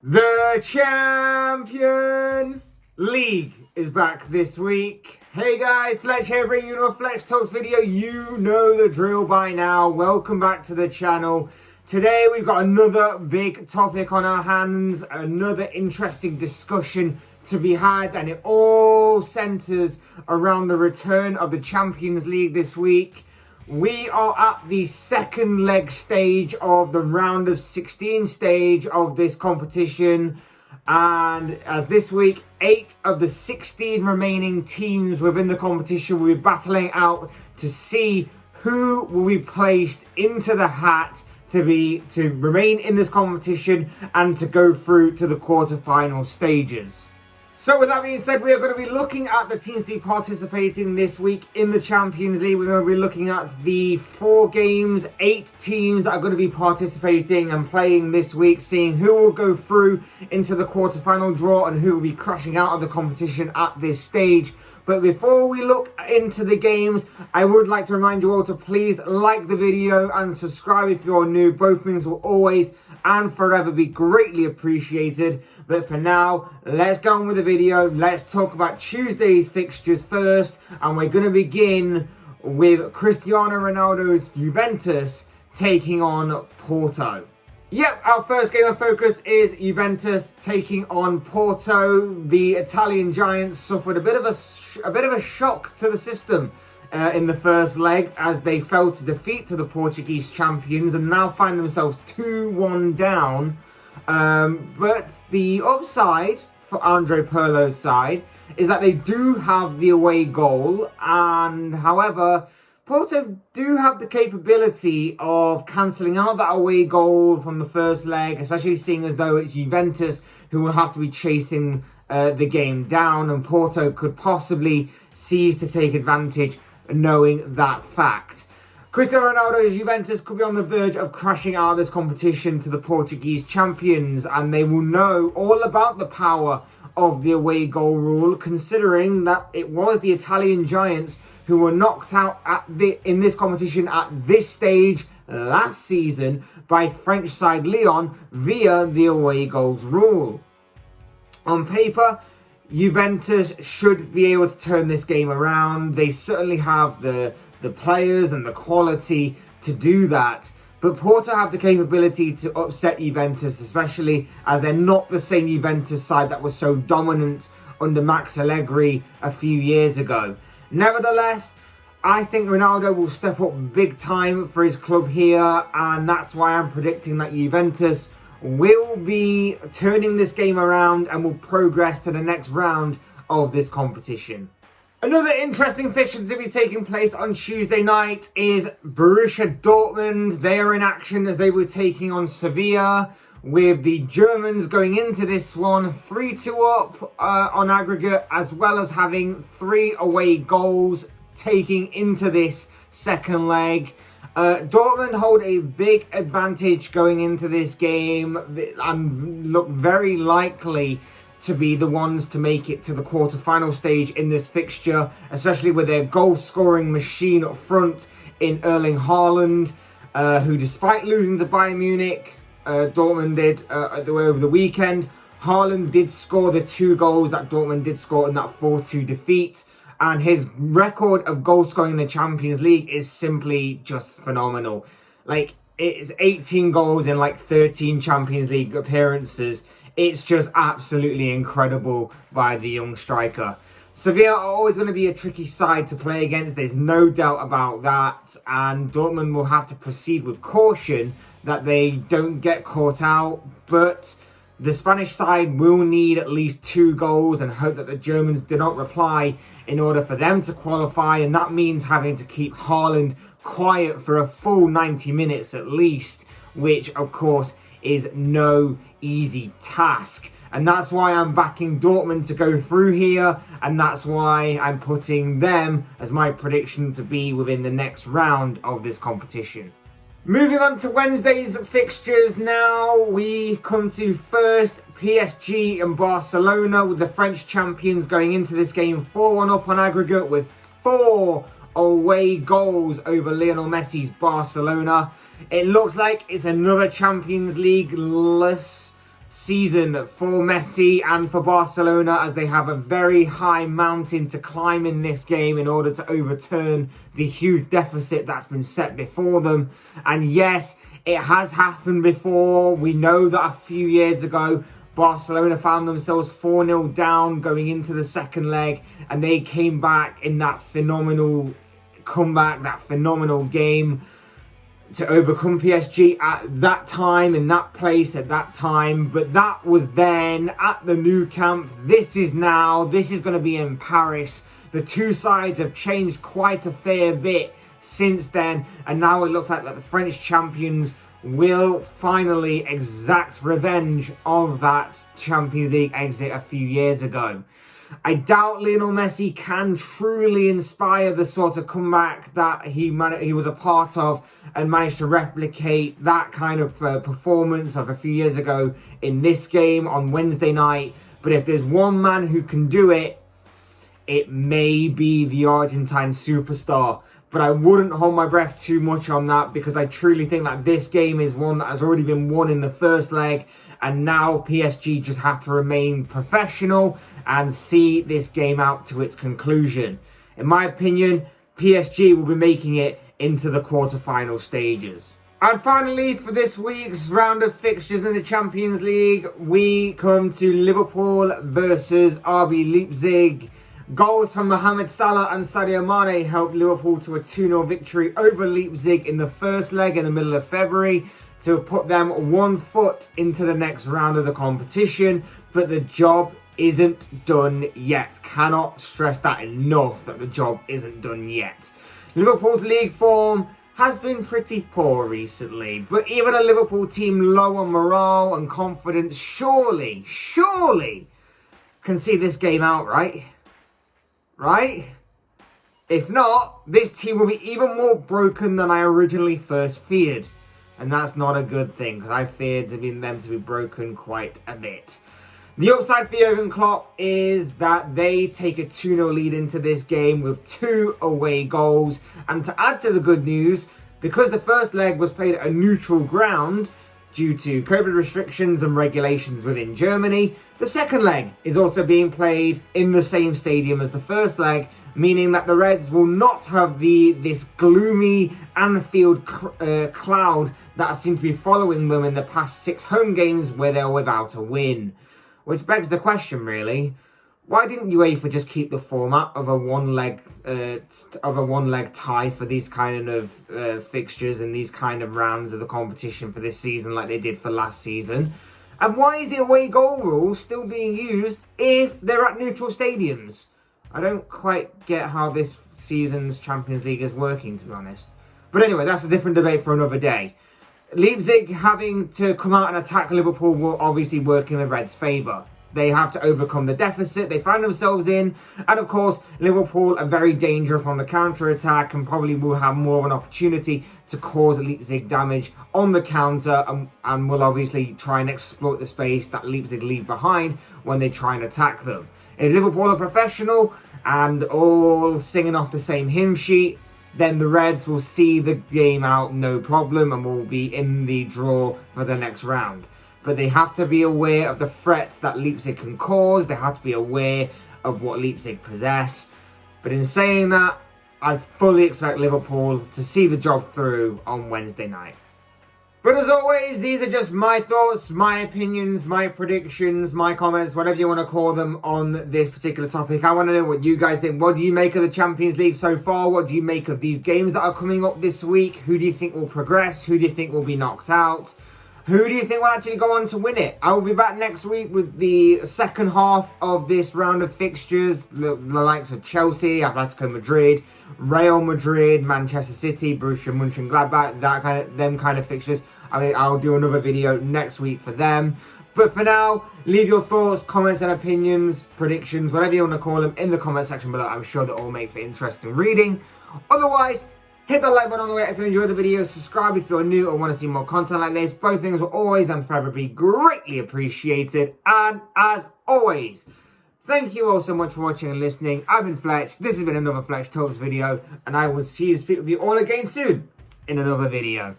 The Champions League is back this week. Hey guys, Fletch here bringing you a Fletch Talks video. You know the drill by now. Welcome back to the channel. Today we've got another big topic on our hands, another interesting discussion to be had, and it all centres around the return of the Champions League this week. We are at the second leg stage of the round of 16 stage of this competition. And as this week, 8 of the 16 remaining teams within the competition will be battling out to see who will be placed into the hat to remain in this competition and to go through to the quarterfinal stages. So with that being said, we are going to be looking at the teams to be participating this week in the Champions League. We're going to be looking at the 4 games, 8 teams that are going to be participating and playing this week, seeing who will go through into the quarterfinal draw and who will be crashing out of the competition at this stage. But before we look into the games, I would like to remind you all to please like the video and subscribe if you're new. Both things will always and forever be greatly appreciated. But for now, let's go on with the video. Let's talk about Tuesday's fixtures first, and we're going to begin with Cristiano Ronaldo's Juventus taking on Porto. Yep, our first game of focus is Juventus taking on Porto. The Italian giants suffered a bit of a shock to the system in the first leg as they fell to defeat to the Portuguese champions and now find themselves 2-1 down. But the upside for Andre Pirlo's side is that they do have the away goal, and however, Porto do have the capability of cancelling out that away goal from the first leg, especially seeing as though it's Juventus who will have to be chasing the game down, and Porto could possibly seize to take advantage knowing that fact. Cristiano Ronaldo's Juventus could be on the verge of crashing out of this competition to the Portuguese champions, and they will know all about the power of the away goal rule, considering that it was the Italian giants who were knocked out in this competition at this stage last season by French side Lyon via the away goals rule. On paper, Juventus should be able to turn this game around. They certainly have the players and the quality to do that. But Porto have the capability to upset Juventus, especially as they're not the same Juventus side that was so dominant under Max Allegri a few years ago. Nevertheless, I think Ronaldo will step up big time for his club here, and that's why I'm predicting that Juventus will be turning this game around and will progress to the next round of this competition. Another interesting fixture to be taking place on Tuesday night is Borussia Dortmund. They are in action as they were taking on Sevilla, with the Germans going into this one 3-2 up on aggregate, as well as having 3 away goals taking into this second leg. Dortmund hold a big advantage going into this game and look very likely to be the ones to make it to the quarterfinal stage in this fixture, especially with their goal-scoring machine up front in Erling Haaland, who, despite losing to Bayern Munich, Dortmund did over the weekend, Haaland did score the 2 goals that Dortmund did score in that 4-2 defeat, and his record of goal-scoring in the Champions League is simply just phenomenal. Like, it's 18 goals in like 13 Champions League appearances. It's just absolutely incredible by the young striker. Sevilla are always going to be a tricky side to play against. There's no doubt about that. And Dortmund will have to proceed with caution that they don't get caught out. But the Spanish side will need at least 2 goals and hope that the Germans do not reply in order for them to qualify. And that means having to keep Haaland quiet for a full 90 minutes at least, which of course is no easy task. And that's why I'm backing Dortmund to go through here, and that's why I'm putting them as my prediction to be within the next round of this competition. Moving on to Wednesday's fixtures now, we come to first PSG and Barcelona, with the French champions going into this game 4-1 up on aggregate with 4 away goals over Lionel Messi's Barcelona. It looks like it's another Champions League-less season for Messi and for Barcelona, as they have a very high mountain to climb in this game in order to overturn the huge deficit that's been set before them. And yes, it has happened before. We know that a few years ago, Barcelona found themselves 4-0 down going into the second leg, and they came back in that phenomenal comeback, that phenomenal game to overcome PSG at that time, in that place, at that time. But that was then at the Nou Camp. This is now. This is going to be in Paris. The two sides have changed quite a fair bit since then, and now it looks like that the French champions will finally exact revenge of that Champions League exit a few years ago. I doubt Lionel Messi can truly inspire the sort of comeback that he was a part of and managed to replicate that kind of performance of a few years ago in this game on Wednesday night. But if there's one man who can do it, it may be the Argentine superstar. But I wouldn't hold my breath too much on that, because I truly think that this game is one that has already been won in the first leg. And now PSG just have to remain professional and see this game out to its conclusion. In my opinion, PSG will be making it into the quarterfinal stages. And finally, for this week's round of fixtures in the Champions League, we come to Liverpool versus RB Leipzig. Goals from Mohamed Salah and Sadio Mane helped Liverpool to a 2-0 victory over Leipzig in the first leg in the middle of February to put them 1 foot into the next round of the competition. But the job isn't done yet. Cannot stress that enough, that the job isn't done yet. Liverpool's league form has been pretty poor recently, but even a Liverpool team low on morale and confidence surely can see this game out, right? Right? If not, this team will be even more broken than I originally first feared. And that's not a good thing, because I feared them to be broken quite a bit. The upside for Jurgen Klopp is that they take a 2-0 lead into this game with 2 away goals. And to add to the good news, because the first leg was played at a neutral ground due to COVID restrictions and regulations within Germany, the second leg is also being played in the same stadium as the first leg, meaning that the Reds will not have this gloomy Anfield cloud that seems to be following them in the past 6 home games where they're without a win. Which begs the question, really, why didn't UEFA just keep the format of a one-leg tie for these kind of fixtures and these kind of rounds of the competition for this season like they did for last season? And why is the away goal rule still being used if they're at neutral stadiums? I don't quite get how this season's Champions League is working, to be honest. But anyway, that's a different debate for another day. Leipzig having to come out and attack Liverpool will obviously work in the Reds' favour. They have to overcome the deficit they find themselves in. And of course, Liverpool are very dangerous on the counter-attack and probably will have more of an opportunity to cause Leipzig damage on the counter, and will obviously try and exploit the space that Leipzig leave behind when they try and attack them. If Liverpool are professional and all singing off the same hymn sheet, then the Reds will see the game out no problem and will be in the draw for the next round. But they have to be aware of the threats that Leipzig can cause. They have to be aware of what Leipzig possess. But in saying that, I fully expect Liverpool to see the job through on Wednesday night. But as always, these are just my thoughts, my opinions, my predictions, my comments, whatever you want to call them on this particular topic. I want to know what you guys think. What do you make of the Champions League so far? What do you make of these games that are coming up this week? Who do you think will progress? Who do you think will be knocked out? Who do you think will actually go on to win it? I will be back next week with the second half of this round of fixtures. The likes of Chelsea, Atletico Madrid, Real Madrid, Manchester City, Borussia Mönchengladbach, them kind of fixtures. I mean, I'll do another video next week for them. But for now, leave your thoughts, comments and opinions, predictions, whatever you want to call them, in the comment section below. I'm sure they'll all make for interesting reading. Otherwise, hit the like button on the way if you enjoyed the video. Subscribe if you're new or want to see more content like this. Both things will always and forever be greatly appreciated. And as always, thank you all so much for watching and listening. I've been Fletch. This has been another Fletch Talks video. And I will see you, speak with you all again soon in another video.